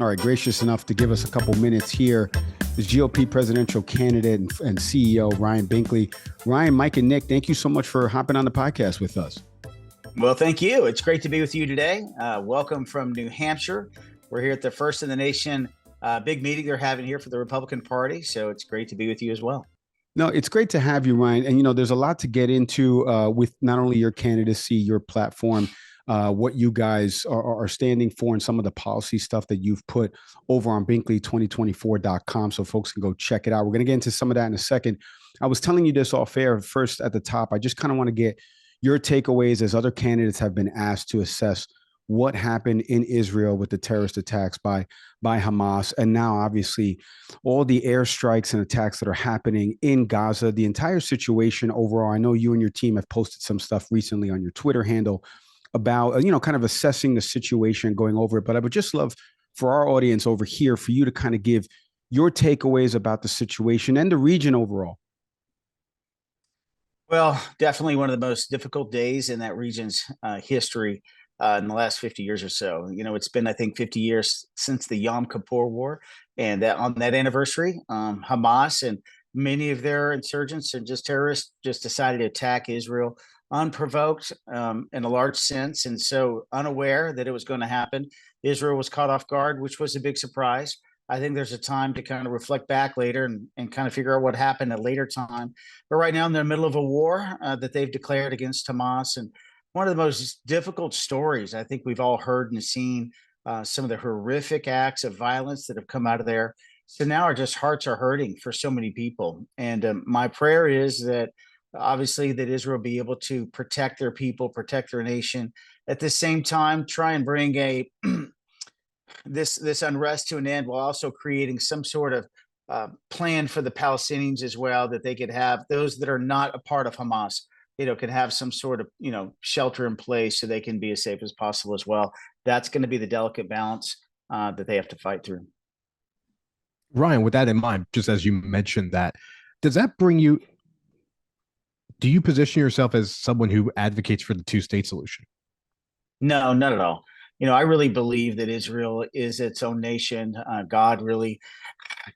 All right, gracious enough to give us a couple minutes here is GOP presidential candidate and CEO Ryan Binkley. Ryan, Mike, and Nick, thank you so much for hopping on the podcast with us. Well, thank you. It's great to be with you today. Welcome from New Hampshire. We're here at the first in the nation big meeting they're having here for the Republican Party. So it's great to be with you as well. No, it's great to have you, Ryan. And, there's a lot to get into with not only your candidacy, your platform, what you guys are standing for, and some of the policy stuff that you've put over on Binkley2024.com. So folks can go check it out. We're going to get into some of that in a second. I was telling you this off air first at the top. I just kind of want to get your takeaways as other candidates have been asked to assess what happened in Israel with the terrorist attacks by Hamas. And now, obviously, all the airstrikes and attacks that are happening in Gaza, the entire situation overall. I know you and your team have posted some stuff recently on your Twitter handle about, kind of assessing the situation, going over it. But I would just love for our audience over here for you to kind of give your takeaways about the situation and the region overall. Well, definitely one of the most difficult days in that region's history. In the last 50 years or so. It's been, I think, 50 years since the Yom Kippur War. And that on that anniversary, Hamas and many of their insurgents and just terrorists just decided to attack Israel unprovoked in a large sense. And so unaware that it was going to happen, Israel was caught off guard, which was a big surprise. I think there's a time to kind of reflect back later and kind of figure out what happened at a later time. But right now, in the middle of a war that they've declared against Hamas, and one of the most difficult stories I think we've all heard and seen, some of the horrific acts of violence that have come out of there. So now our just hearts are hurting for so many people. And my prayer is that obviously that Israel be able to protect their people, protect their nation. At the same time, try and bring this unrest to an end while also creating some sort of plan for the Palestinians as well, that they could have those that are not a part of Hamas can have some sort of, shelter in place so they can be as safe as possible as well. That's going to be the delicate balance that they have to fight through. Ryan, with that in mind, just as you mentioned that, does that bring you, do you position yourself as someone who advocates for the two-state solution? No, not at all. I really believe that Israel is its own nation. God really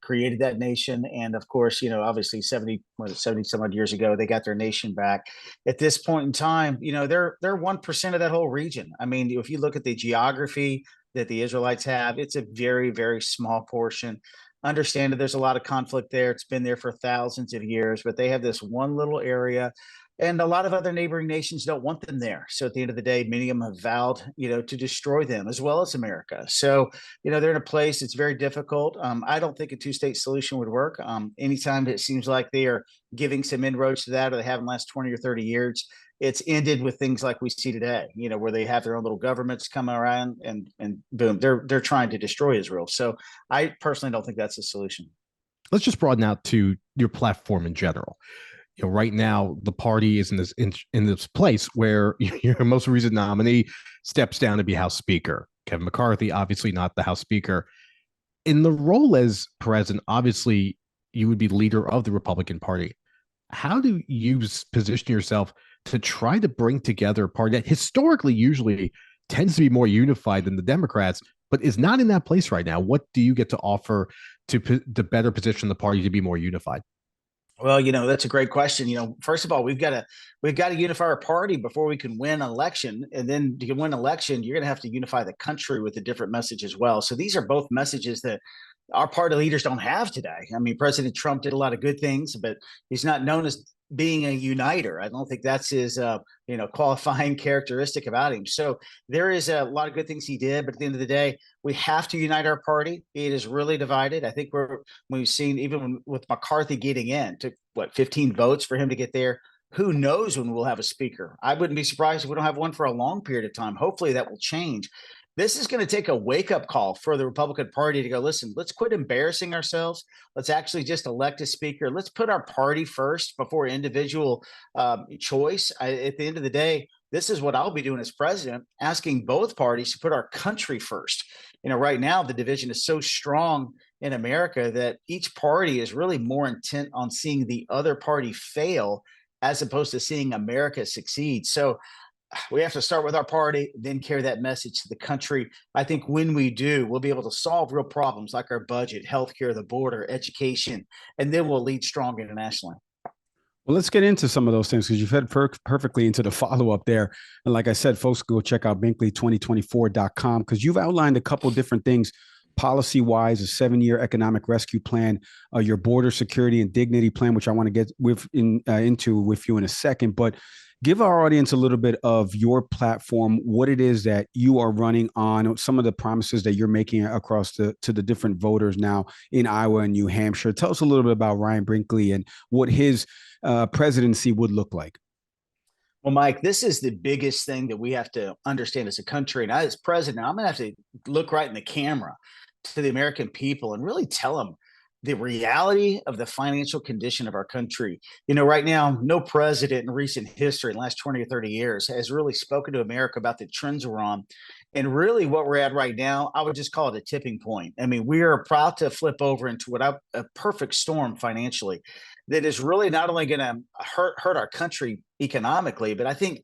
created that nation. And of course, obviously 70 some odd years ago, they got their nation back. At this point in time, they're 1% of that whole region. I mean, if you look at the geography that the Israelites have, it's a very, very small portion. Understand that there's a lot of conflict there. It's been there for thousands of years, but they have this one little area. And a lot of other neighboring nations don't want them there. So at the end of the day, many of them have vowed, to destroy them as well as America. So, they're in a place that's very difficult. I don't think a two-state solution would work. Anytime it seems like they are giving some inroads to that, or they have in the last 20 or 30 years, it's ended with things like we see today, where they have their own little governments coming around and boom, they're trying to destroy Israel. So I personally don't think that's a solution. Let's just broaden out to your platform in general. Right now the party is in this place where your most recent nominee steps down to be House Speaker. Kevin McCarthy, obviously not the House Speaker. In the role as president, obviously you would be leader of the Republican Party. How do you position yourself to try to bring together a party that historically usually tends to be more unified than the Democrats, but is not in that place right now? What do you get to offer to better position the party to be more unified? Well, that's a great question. First of all, we've got to unify our party before we can win an election. And then to win an election, you're going to have to unify the country with a different message as well. So these are both messages that our party leaders don't have today. I mean, President Trump did a lot of good things, but he's not known as being a uniter. I don't think that's his, qualifying characteristic about him. So there is a lot of good things he did, but at the end of the day, we have to unite our party. It is really divided. I think we've seen even with McCarthy getting in, took 15 votes for him to get there. Who knows when we'll have a speaker? I wouldn't be surprised if we don't have one for a long period of time. Hopefully that will change. This is going to take a wake-up call for the Republican Party to go, listen, let's quit embarrassing ourselves. Let's actually just elect a speaker. Let's put our party first before individual choice. At the end of the day, this is what I'll be doing as president, asking both parties to put our country first. Right now, the division is so strong in America that each party is really more intent on seeing the other party fail as opposed to seeing America succeed. So we have to start with our party, then carry that message to the country. I think when we do, we'll be able to solve real problems like our budget, healthcare, the border, education, and then we'll lead strong internationally. Well, let's get into some of those things because you've fed perfectly into the follow up there. And like I said, folks, go check out Binkley2024.com because you've outlined a couple of different things policy wise, a 7-year economic rescue plan, your border security and dignity plan, which I want to get into with you in a second. But give our audience a little bit of your platform, what it is that you are running on, some of the promises that you're making across to the different voters now in Iowa and New Hampshire. Tell us a little bit about Ryan Binkley and what his presidency would look like. Well, Mike, this is the biggest thing that we have to understand as a country. And I, as president, I'm going to have to look right in the camera to the American people and really tell them the reality of the financial condition of our country. You know, right now, no president in recent history, in the last 20 or 30 years, has really spoken to America about the trends we're on. And really what we're at right now, I would just call it a tipping point. I mean, we are about to flip over into a perfect storm financially that is really not only going to hurt our country economically, but I think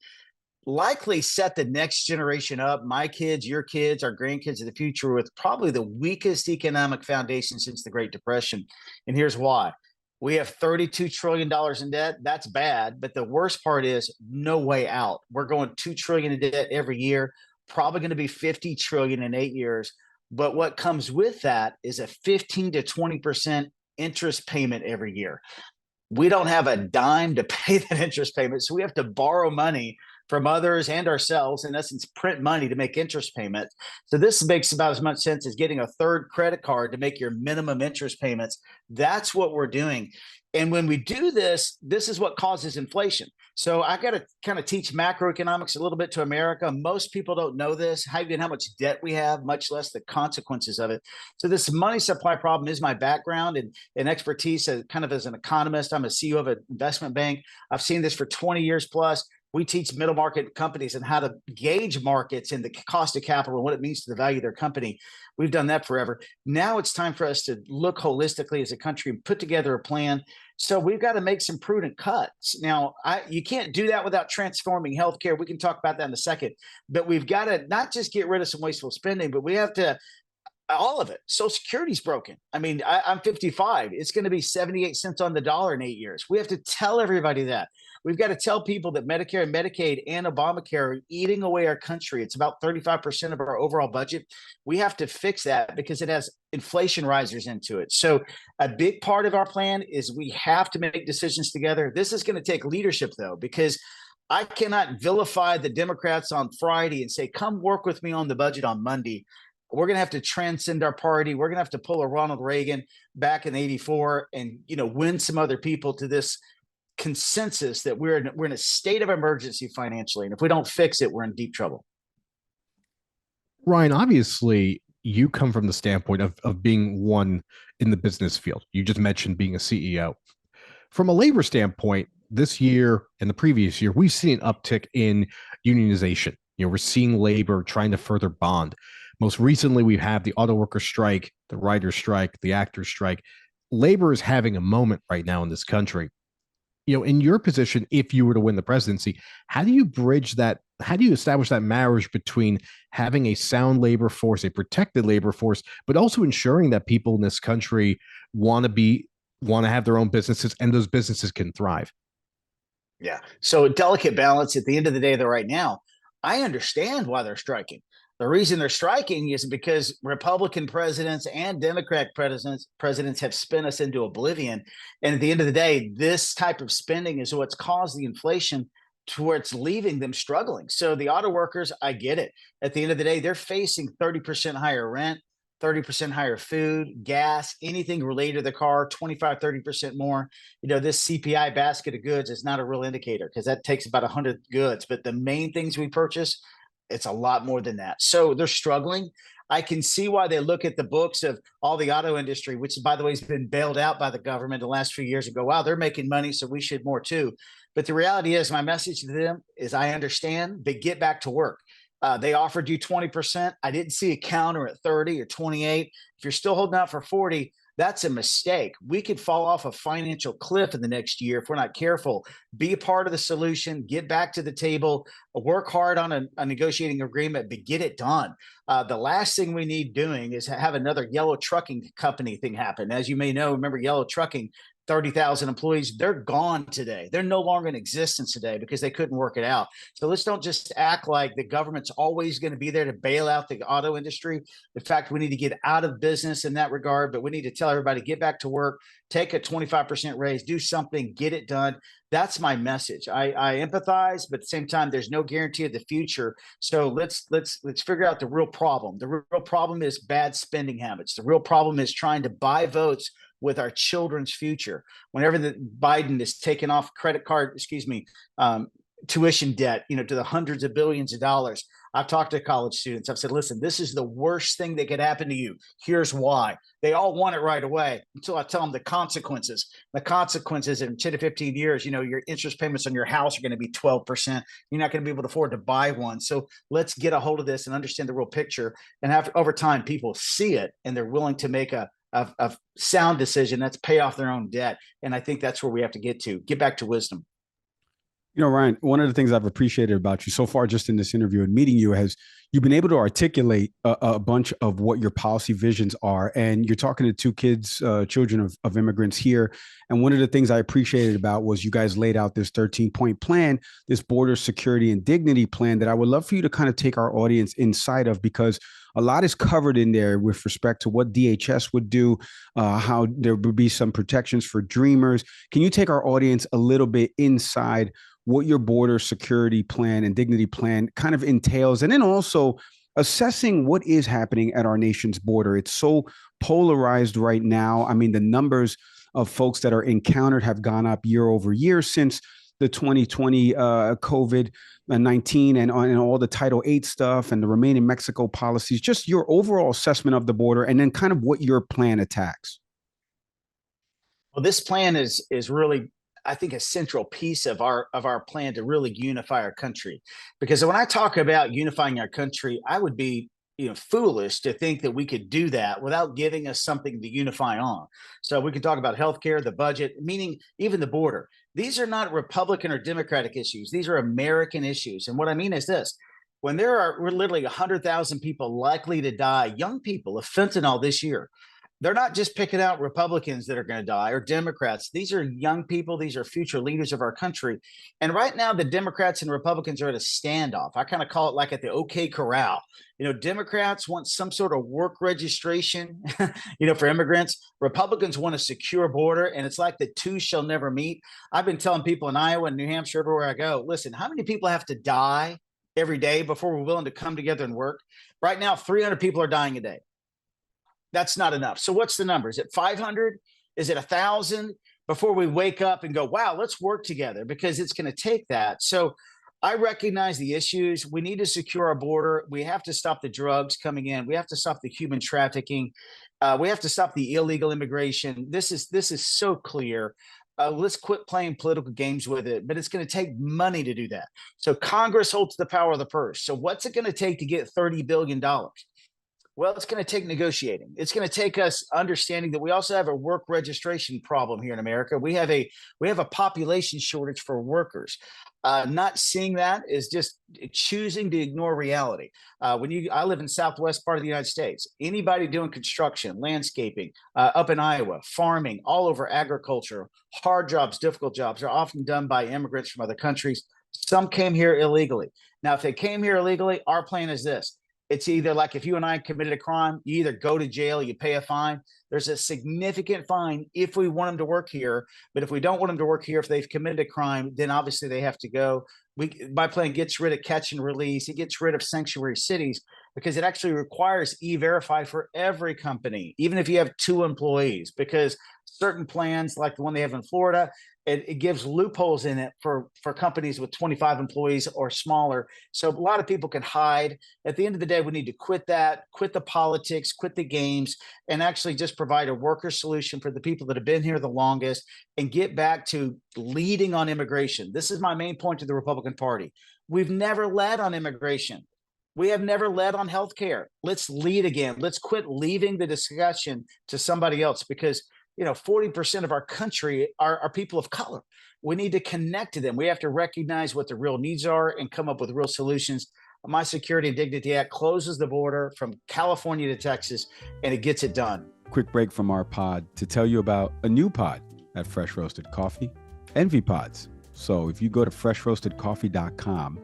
likely set the next generation up, my kids, your kids, our grandkids of the future, with probably the weakest economic foundation since the Great Depression. And here's why. We have $32 trillion in debt. That's bad. But the worst part is no way out. We're going $2 trillion in debt every year, probably going to be $50 trillion in 8 years. But what comes with that is a 15 to 20% interest payment every year. We don't have a dime to pay that interest payment. So we have to borrow money from others and ourselves, in essence, print money to make interest payments. So this makes about as much sense as getting a third credit card to make your minimum interest payments. That's what we're doing. And when we do this, this is what causes inflation. So I got to kind of teach macroeconomics a little bit to America. Most people don't know this, how much debt we have, much less the consequences of it. So this money supply problem is my background and expertise as kind of as an economist. I'm a CEO of an investment bank. I've seen this for 20 years plus. We teach middle market companies and how to gauge markets and the cost of capital and what it means to the value of their company. We've done that forever. Now it's time for us to look holistically as a country and put together a plan. So we've got to make some prudent cuts. Now, you can't do that without transforming healthcare. We can talk about that in a second. But we've got to not just get rid of some wasteful spending, but we have to all of it. Social Security's broken. I mean, I'm 55. It's going to be 78 cents on the dollar in 8 years. We have to tell everybody that. We've got to tell people that Medicare and Medicaid and Obamacare are eating away our country. It's about 35% of our overall budget. We have to fix that because it has inflation risers into it. So a big part of our plan is we have to make decisions together. This is going to take leadership, though, because I cannot vilify the Democrats on Friday and say, come work with me on the budget on Monday. We're going to have to transcend our party. We're going to have to pull a Ronald Reagan back in '84 and, win some other people to this consensus that we're in a state of emergency financially. And if we don't fix it, we're in deep trouble. Ryan, obviously you come from the standpoint of being one in the business field. You just mentioned being a CEO. From a labor standpoint, this year and the previous year, we've seen an uptick in unionization. We're seeing labor trying to further bond. Most recently, we've had the auto worker strike, the writer's strike, the actor's strike. Labor is having a moment right now in this country. In your position, if you were to win the presidency, how do you bridge that? How do you establish that marriage between having a sound labor force, a protected labor force, but also ensuring that people in this country want to have their own businesses and those businesses can thrive? Yeah. So a delicate balance at the end of the day, though, right now, I understand why they're striking. The reason they're striking is because Republican presidents and Democrat presidents have spent us into oblivion. And at the end of the day, this type of spending is what's caused the inflation to where it's leaving them struggling. So the auto workers, I get it. At the end of the day, they're facing 30% higher rent, 30% higher food, gas, anything related to the car, 25, 30% more. This CPI basket of goods is not a real indicator because that takes about 100 goods. But the main things we purchase, it's a lot more than that. So they're struggling. I can see why they look at the books of all the auto industry, which, by the way, has been bailed out by the government the last few years and go, wow, they're making money, so we should more too. But the reality is my message to them is I understand, but get back to work. They offered you 20%. I didn't see a counter at 30 or 28. If you're still holding out for 40, that's a mistake. We could fall off a financial cliff in the next year if we're not careful. Be a part of the solution, get back to the table, work hard on a negotiating agreement, but get it done. The last thing we need doing is have another yellow trucking company thing happen. As you may know, remember yellow trucking, 30,000 employees, they're gone today. They're no longer in existence today because they couldn't work it out. So let's don't just act like the government's always going to be there to bail out the auto industry. In fact, we need to get out of business in that regard, but we need to tell everybody, get back to work, take a 25% raise, do something, get it done. That's my message. I empathize, but at the same time, there's no guarantee of the future. So let's figure out the real problem. The real problem is bad spending habits. The real problem is trying to buy votes with our children's future. Whenever Biden is taking off tuition debt, to the hundreds of billions of dollars. I've talked to college students. I've said, listen, this is the worst thing that could happen to you. Here's why. They all want it right away until I tell them the consequences. The consequences in 10 to 15 years, your interest payments on your house are going to be 12%. You're not going to be able to afford to buy one. So let's get a hold of this and understand the real picture. And over time, people see it and they're willing to make a sound decision. That's pay off their own debt. And I think that's where we have to get back to wisdom. Ryan, one of the things I've appreciated about you so far, just in this interview and meeting you, has you've been able to articulate a bunch of what your policy visions are. And you're talking to two kids, children of immigrants here. And one of the things I appreciated about was you guys laid out this 13-point plan, this border security and dignity plan that I would love for you to kind of take our audience inside of, because a lot is covered in there with respect to what DHS would do, how there would be some protections for dreamers. Can you take our audience a little bit inside what your border security plan and dignity plan kind of entails, and then also assessing what is happening at our nation's border? It's so polarized right now. I mean, the numbers of folks that are encountered have gone up year over year since the 2020 COVID-19 and all the Title VIII stuff and the Remain in Mexico policies. Just your overall assessment of the border, and then kind of what your plan attacks. Well, this plan is really, I think, a central piece of our plan to really unify our country. Because when I talk about unifying our country, I would be foolish to think that we could do that without giving us something to unify on. So we can talk about healthcare, the budget, meaning even the border. These are not Republican or Democratic issues. These are American issues. And what I mean is this: when we're literally 100,000 people likely to die, young people, of fentanyl this year, they're not just picking out Republicans that are going to die or Democrats. These are young people. These are future leaders of our country. And right now, the Democrats and Republicans are at a standoff. I kind of call it like at the OK Corral. Democrats want some sort of work registration, for immigrants. Republicans want a secure border. And it's like the two shall never meet. I've been telling people in Iowa and New Hampshire, everywhere I go, listen, how many people have to die every day before we're willing to come together and work? Right now, 300 people are dying a day. That's not enough. So what's the number? Is it 500? Is it 1,000? Before we wake up and go, wow, let's work together, because it's going to take that. So I recognize the issues. We need to secure our border. We have to stop the drugs coming in. We have to stop the human trafficking. We have to stop the illegal immigration. This is so clear. Let's quit playing political games with it, but it's going to take money to do that. So Congress holds the power of the purse. So what's it going to take to get $30 billion? Well, it's going to take negotiating. It's going to take us understanding that we also have a work registration problem here in America. We have a population shortage for workers. Not seeing that is just choosing to ignore reality. I live in southwest part of the United States. Anybody doing construction, landscaping, up in Iowa, farming, all over agriculture, hard jobs, difficult jobs are often done by immigrants from other countries. Some came here illegally. Now, if they came here illegally, our plan is this. It's either like if you and I committed a crime, you either go to jail, you pay a fine. There's a significant fine if we want them to work here. But if we don't want them to work here, if they've committed a crime, then obviously they have to go. My plan gets rid of catch and release. It gets rid of sanctuary cities because it actually requires E-Verify for every company, even if you have 2 employees, because certain plans like the one they have in Florida, it gives loopholes in it for companies with 25 employees or smaller. So a lot of people can hide. At the end of the day, we need to quit that, quit the politics, quit the games, and actually just provide a worker solution for the people that have been here the longest and get back to leading on immigration. This is my main point to the Republican Party. We've never led on immigration. We have never led on healthcare. Let's lead again. Let's quit leaving the discussion to somebody else, because 40% of our country are people of color. We need to connect to them. We have to recognize what the real needs are and come up with real solutions. My Security and Dignity Act closes the border from California to Texas, and it gets it done. Quick break from our pod to tell you about a new pod at Fresh Roasted Coffee, Envy Pods. So if you go to freshroastedcoffee.com,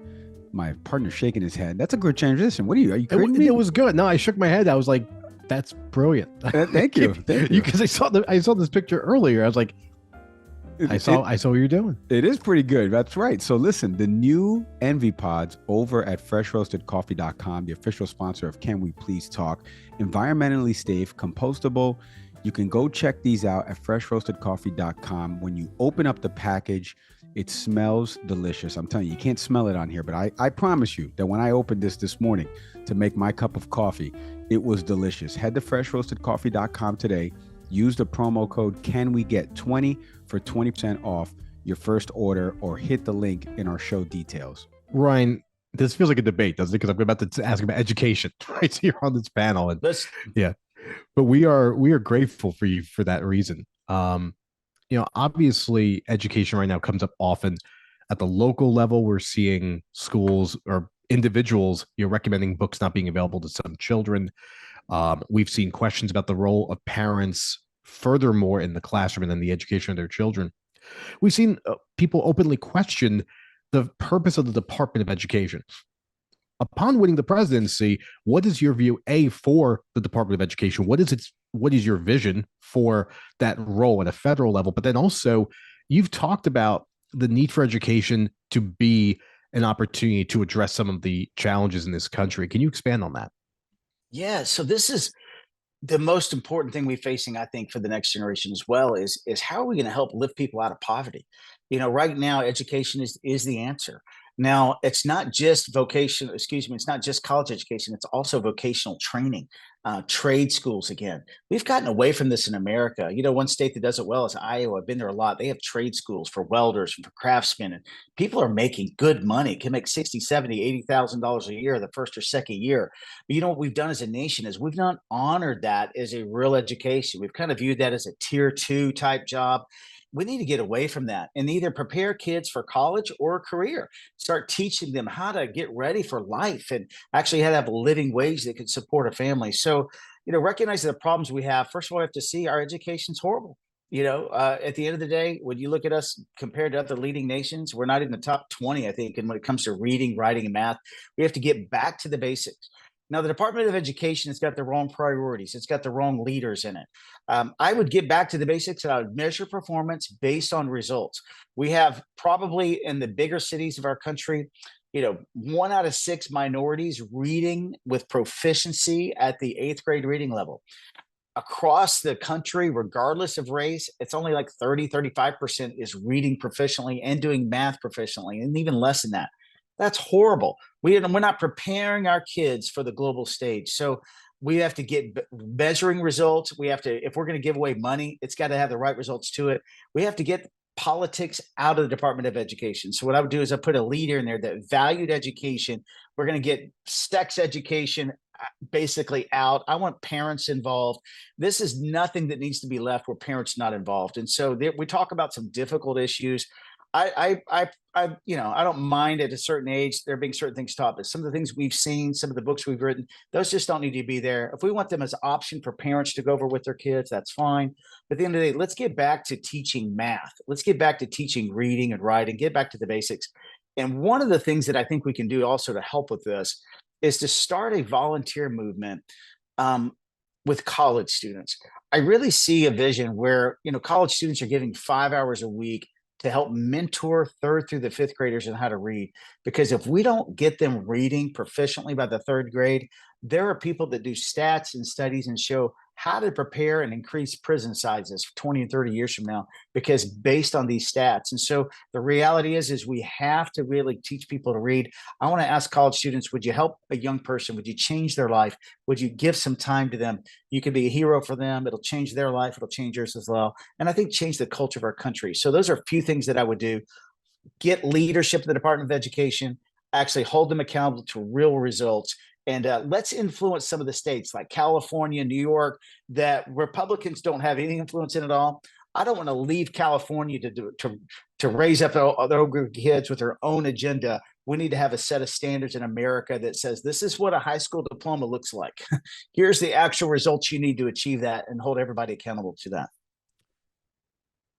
my partner's shaking his head. That's a good transition. What are you kidding me? It was good. No, I shook my head. I was like, that's brilliant. Thank you. Thank you. Because I saw this picture earlier. I was like, I saw what you're doing. It is pretty good. That's right. So listen, the new Envy Pods over at freshroastedcoffee.com, the official sponsor of Can We Please Talk, environmentally safe, compostable. You can go check these out at freshroastedcoffee.com. When you open up the package, it smells delicious. I'm telling you, you can't smell it on here, but I promise you that when I opened this morning to make my cup of coffee, it was delicious. Head to freshroastedcoffee.com today. Use the promo code CANWEGET20 for 20% off your first order, or hit the link in our show details. Ryan, this feels like a debate, doesn't it? Because I'm about to ask about education right here on this panel. And yeah, but we are grateful for you for that reason. Obviously education right now comes up often at the local level. We're seeing schools or individuals, recommending books not being available to some children. We've seen questions about the role of parents furthermore in the classroom and then the education of their children. We've seen people openly question the purpose of the Department of Education. Upon winning the presidency, what is your view, for the Department of Education? What is your vision for that role at a federal level? But then also, you've talked about the need for education to be an opportunity to address some of the challenges in this country. Can you expand on that? Yeah, so this is the most important thing we're facing, I think, for the next generation as well, is how are we going to help lift people out of poverty? Right now, education is the answer. Now, it's not just it's not just college education, it's also vocational training, trade schools again. We've gotten away from this in America. One state that does it well is Iowa. I've been there a lot. They have trade schools for welders and for craftsmen, and people are making good money, can make $60,000, $70,000, $80,000 a year the first or second year. But what we've done as a nation is we've not honored that as a real education. We've kind of viewed that as a tier 2 type job. We need to get away from that and either prepare kids for college or a career. Start teaching them how to get ready for life and actually how to have a living wage that could support a family. So, recognizing the problems we have, first of all, we have to see our education's horrible. At the end of the day, when you look at us compared to other leading nations, we're not in the top 20, I think. And when it comes to reading, writing, and math, we have to get back to the basics. Now, the Department of Education has got the wrong priorities. It's got the wrong leaders in it. I would get back to the basics, and I would measure performance based on results. We have probably in the bigger cities of our country, 1 out of 6 minorities reading with proficiency at the 8th grade reading level. Across the country, regardless of race, it's only like 35% is reading proficiently and doing math proficiently, and even less than that. That's horrible. We're not preparing our kids for the global stage. So we have to get measuring results. If we're going to give away money, it's got to have the right results to it. We have to get politics out of the Department of Education. So what I would do is I put a leader in there that valued education. We're going to get sex education basically out. I want parents involved. This is nothing that needs to be left where parents not involved. And so we talk about some difficult issues. I don't mind at a certain age there being certain things taught, but some of the things we've seen, some of the books we've written, those just don't need to be there. If we want them as an option for parents to go over with their kids, that's fine. But at the end of the day, let's get back to teaching math. Let's get back to teaching reading and writing, get back to the basics. And one of the things that I think we can do also to help with this is to start a volunteer movement with college students. I really see a vision where, college students are giving 5 hours a week to help mentor 3rd through the 5th graders on how to read. Because if we don't get them reading proficiently by the 3rd grade, there are people that do stats and studies and show how to prepare and increase prison sizes 20 and 30 years from now, because based on these stats. And so the reality is we have to really teach people to read. I want to ask college students, would you help a young person? Would you change their life? Would you give some time to them? You could be a hero for them. It'll change their life. It'll change yours as well. And I think change the culture of our country. So those are a few things that I would do. Get leadership in the Department of Education. actually hold them accountable to real results. And let's influence some of the states like California, New York, that Republicans don't have any influence in at all. I don't want to leave California to raise up their group of kids with their own agenda. We need to have a set of standards in America that says this is what a high school diploma looks like. Here's the actual results you need to achieve that, and hold everybody accountable to that.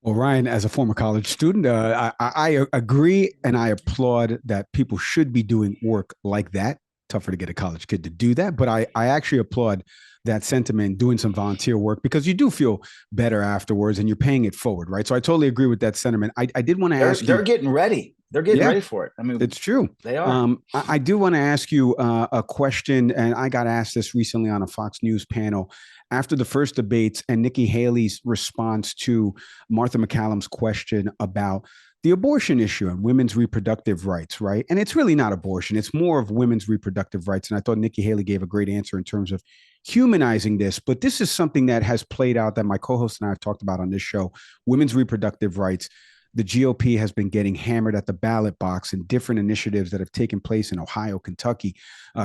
Well, Ryan, as a former college student, I agree and I applaud that people should be doing work like that. Tougher to get a college kid to do that, but I actually applaud that sentiment, doing some volunteer work, because you do feel better afterwards and you're paying it forward, right? So I totally agree with that sentiment. I did want to ask you. They're getting ready. They're getting ready for it. I mean, it's true. They are. I do want to ask you a question, and I got asked this recently on a Fox News panel after the first debates and Nikki Haley's response to Martha McCallum's question about the abortion issue and women's reproductive rights, right? And it's really not abortion. It's more of women's reproductive rights. And I thought Nikki Haley gave a great answer in terms of humanizing this. But this is something that has played out that my co-host and I have talked about on this show, women's reproductive rights. The GOP has been getting hammered at the ballot box in different initiatives that have taken place in Ohio, Kentucky,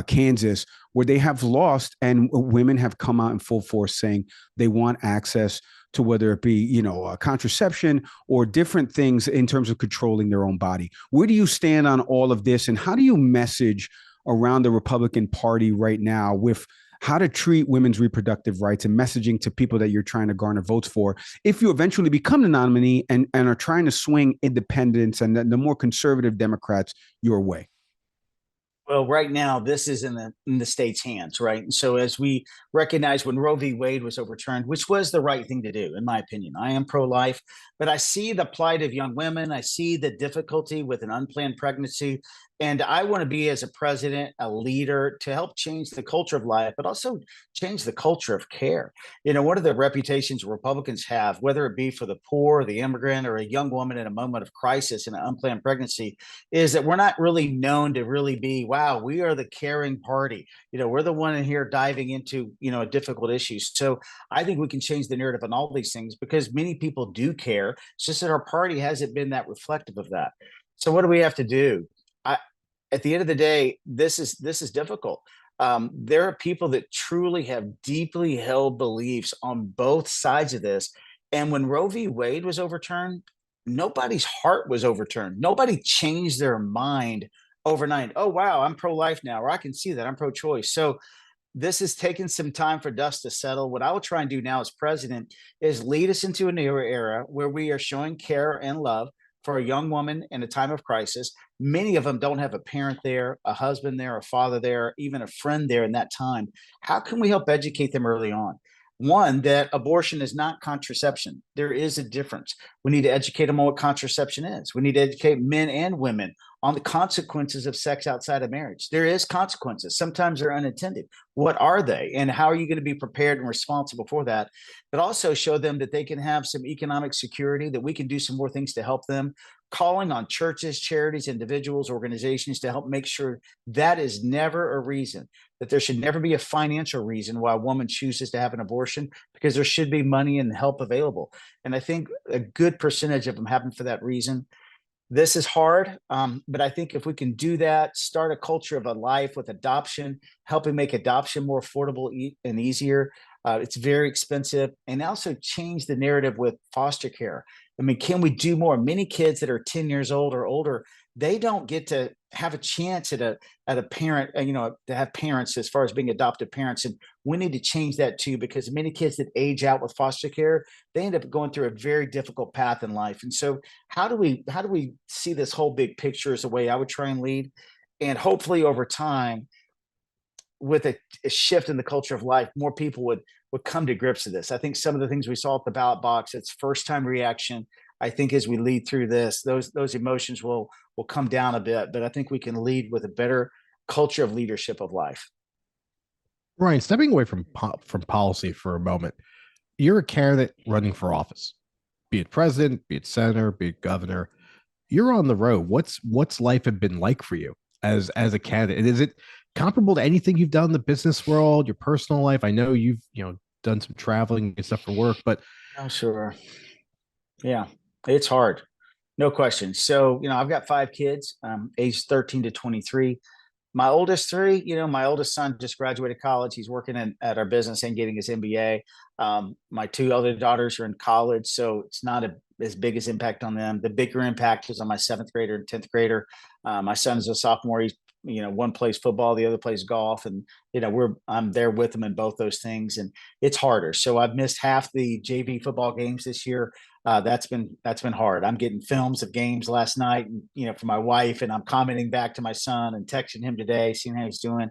Kansas, where they have lost, and women have come out in full force saying they want access to, whether it be, contraception or different things in terms of controlling their own body. Where do you stand on all of this, and how do you message around the Republican Party right now with how to treat women's reproductive rights and messaging to people that you're trying to garner votes for if you eventually become the nominee and are trying to swing independents and the more conservative Democrats your way? Well, right now, this is in the state's hands, right? And so as we recognize when Roe v. Wade was overturned, which was the right thing to do, in my opinion, I am pro-life, but I see the plight of young women. I see the difficulty with an unplanned pregnancy. And I want to be, as a president, a leader to help change the culture of life, but also change the culture of care. One of the reputations Republicans have, whether it be for the poor, the immigrant, or a young woman in a moment of crisis in an unplanned pregnancy, is that we're not really known to really be, wow, we are the caring party. We're the one in here diving into, a difficult issue. So I think we can change the narrative on all these things because many people do care. It's just that our party hasn't been that reflective of that. So what do we have to do? At the end of the day, this is difficult. There are people that truly have deeply held beliefs on both sides of this. And when Roe v. Wade was overturned, nobody's heart was overturned. Nobody changed their mind overnight. Oh, wow, I'm pro-life now, or I can see that I'm pro-choice. So this has taken some time for dust to settle. What I will try and do now as president is lead us into a new era where we are showing care and love for a young woman in a time of crisis. Many of them don't have a parent there, a husband there, a father there, even a friend there in that time. How can we help educate them early on? One, that abortion is not contraception. There is a difference. We need to educate them on what contraception is. We need to educate men and women on the consequences of sex outside of marriage. There is consequences. Sometimes they're unintended. What are they? And how are you going to be prepared and responsible for that? But also show them that they can have some economic security, that we can do some more things to help them. Calling on churches, charities, individuals, organizations to help make sure that is never a reason, that there should never be a financial reason why a woman chooses to have an abortion, because there should be money and help available. And I think a good percentage of them happen for that reason. This is hard, but I think if we can do that, start a culture of a life with adoption, helping make adoption more affordable and easier. It's very expensive. And also change the narrative with foster care. I mean, can we do more? Many kids that are 10 years old or older, they don't get to have a chance at a parent, to have parents as far as being adoptive parents. And we need to change that too, because many kids that age out with foster care, they end up going through a very difficult path in life. And so how do we see this whole big picture is the way I would try and lead. And hopefully over time, with a shift in the culture of life, more people would come to grips with this. I think some of the things we saw at the ballot box, it's first time reaction. I think as we lead through this, those emotions will come down a bit, but I think we can lead with a better culture of leadership of life. Ryan, stepping away from policy for a moment, you're a candidate running for office, be it president, be it senator, be it governor. You're on the road. What's life have been like for you as a candidate? And is it comparable to anything you've done in the business world, your personal life? I know you've done some traveling and stuff for work, but oh, sure, yeah, it's hard. No question. So, I've got 5 kids, aged 13 to 23. My oldest three, my oldest son just graduated college. He's working at our business and getting his MBA. My 2 other daughters are in college, so it's not as big as impact on them. The bigger impact is on my 7th grader and 10th grader. My son is a sophomore. He's, one plays football, the other plays golf, and I'm there with them in both those things, and it's harder. So I've missed half the JV football games this year. That's been hard. I'm getting films of games last night, for my wife, and I'm commenting back to my son and texting him today, seeing how he's doing.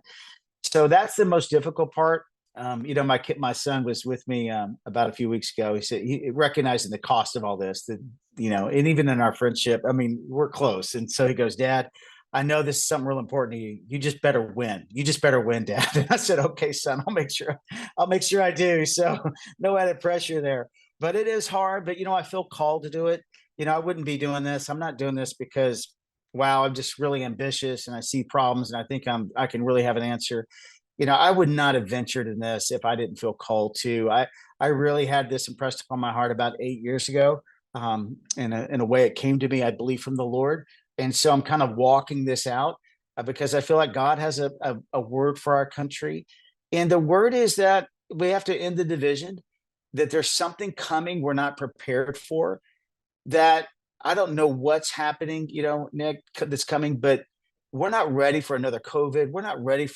So that's the most difficult part. My son was with me about a few weeks ago. He said he recognizing the cost of all this, that and even in our friendship, I mean, we're close. And so he goes, Dad, I know this is something real important to you. You just better win. You just better win, Dad. And I said, okay, son, I'll make sure I do. So no added pressure there. But it is hard. But I feel called to do it. I wouldn't be doing this. I'm not doing this because, wow, I'm just really ambitious and I see problems and I think I can really have an answer. I would not have ventured in this if I didn't feel called to. I really had this impressed upon my heart about 8 years ago. In a way, it came to me, I believe, from the Lord. And so I'm kind of walking this out because I feel like God has a word for our country. And the word is that we have to end the division, that there's something coming we're not prepared for, that I don't know what's happening, Nick, that's coming, but we're not ready for another COVID. We're not ready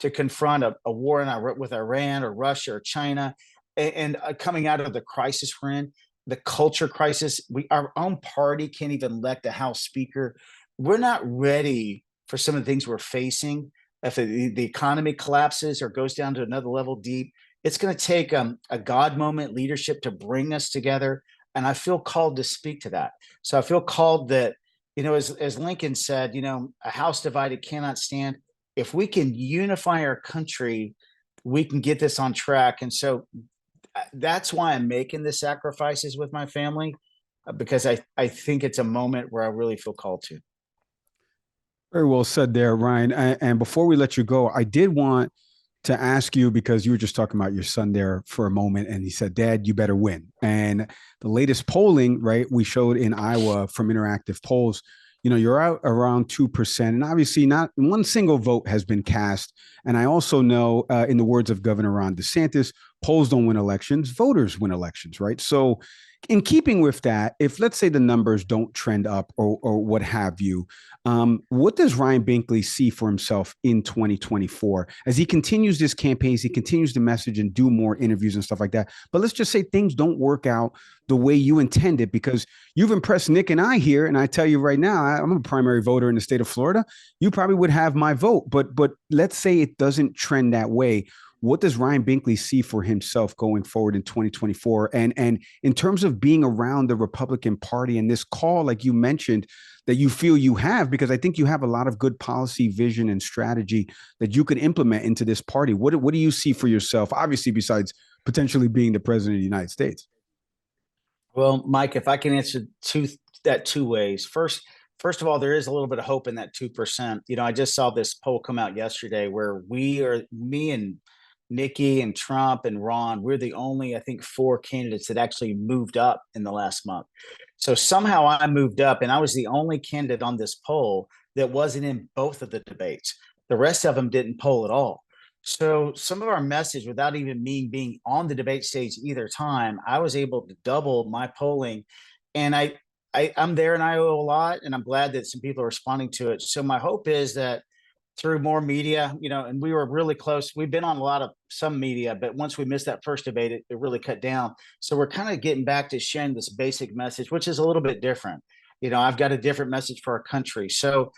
to confront a war with Iran or Russia or China, and coming out of the crisis we're in, the culture crisis. Our own party can't even elect a House Speaker. We're not ready for some of the things we're facing. If the economy collapses or goes down to another level deep, it's going to take a God moment leadership to bring us together. And I feel called to speak to that. So I feel called that, as Lincoln said, a house divided cannot stand. If we can unify our country, we can get this on track. And so that's why I'm making the sacrifices with my family, because I think it's a moment where I really feel called to. Very well said there, Ryan. And before we let you go, I did want to ask you, because you were just talking about your son there for a moment, and he said, Dad, you better win. And the latest polling, right, we showed in Iowa from Interactive Polls, you're out around 2%. And obviously not one single vote has been cast. And I also know, in the words of Governor Ron DeSantis, polls don't win elections, voters win elections, right? So in keeping with that, if let's say the numbers don't trend up or what have you, what does Ryan Binkley see for himself in 2024 as he continues this campaign, as he continues to message and do more interviews and stuff like that? But let's just say things don't work out the way you intended, because you've impressed Nick and I here. And I tell you right now, I'm a primary voter in the state of Florida. You probably would have my vote, but let's say it doesn't trend that way. What does Ryan Binkley see for himself going forward in 2024? And in terms of being around the Republican Party and this call, like you mentioned, that you feel you have, because I think you have a lot of good policy vision and strategy that you could implement into this party. What do you see for yourself, obviously, besides potentially being the president of the United States? Well, Mike, if I can answer two ways. First of all, there is a little bit of hope in that 2%. I just saw this poll come out yesterday where me and Nikki and Trump and Ron, we're the only, I think, 4 candidates that actually moved up in the last month. So somehow I moved up, and I was the only candidate on this poll that wasn't in both of the debates. The rest of them didn't poll at all. So some of our message, without even me being on the debate stage either time, I was able to double my polling. And I'm there in Iowa a lot, and I'm glad that some people are responding to it. So my hope is that through more media, and we were really close. We've been on some media, but once we missed that first debate, it really cut down. So we're kind of getting back to sharing this basic message, which is a little bit different. I've got a different message for our country. So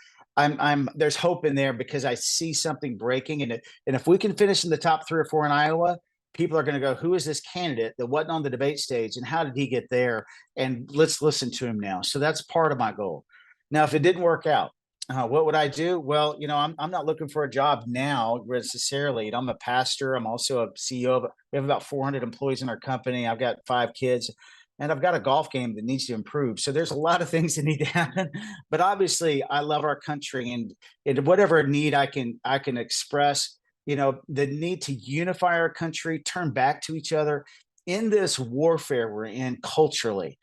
there's hope in there because I see something breaking, and if we can finish in the top 3 or 4 in Iowa, people are going to go, who is this candidate that wasn't on the debate stage, and how did he get there? And let's listen to him now. So that's part of my goal. Now, if it didn't work out, what would I do? Well, I'm not looking for a job now necessarily. I'm a pastor. I'm also a CEO. We have about 400 employees in our company. I've got 5 kids, and I've got a golf game that needs to improve. So there's a lot of things that need to happen. But obviously, I love our country, and whatever need I can express. The need to unify our country, turn back to each other in this warfare we're in culturally.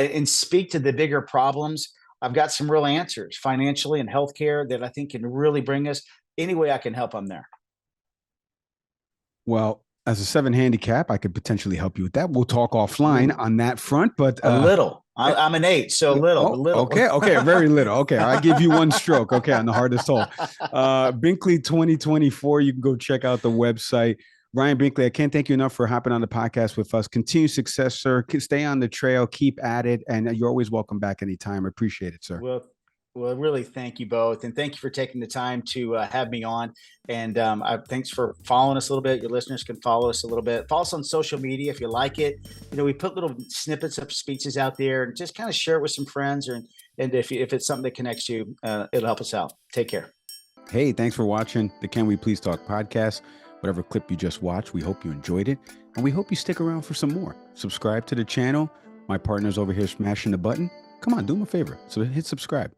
and speak to the bigger problems, I've got some real answers financially and healthcare that I think can really bring us. Any way I can help, I'm there. Well, as a 7 handicap, I could potentially help you with that. We'll talk offline on that front, but a little. I'm an 8, so a little. Okay, very little. Okay, I give you 1 stroke. Okay, on the hardest hole. Binkley 2024. You can go check out the website. Ryan Binkley, I can't thank you enough for hopping on the podcast with us. Continue success, sir. Stay on the trail. Keep at it, and you're always welcome back anytime. I appreciate it, sir. Well, really, thank you both, and thank you for taking the time to have me on. And thanks for following us a little bit. Your listeners can follow us a little bit. Follow us on social media if you like it. We put little snippets of speeches out there, and just kind of share it with some friends. And if it's something that connects you, it'll help us out. Take care. Hey, thanks for watching the Can We Please Talk podcast. Whatever clip you just watched, we hope you enjoyed it, and we hope you stick around for some more. Subscribe to the channel. My partner's over here smashing the button. Come on, do him a favor. So hit subscribe.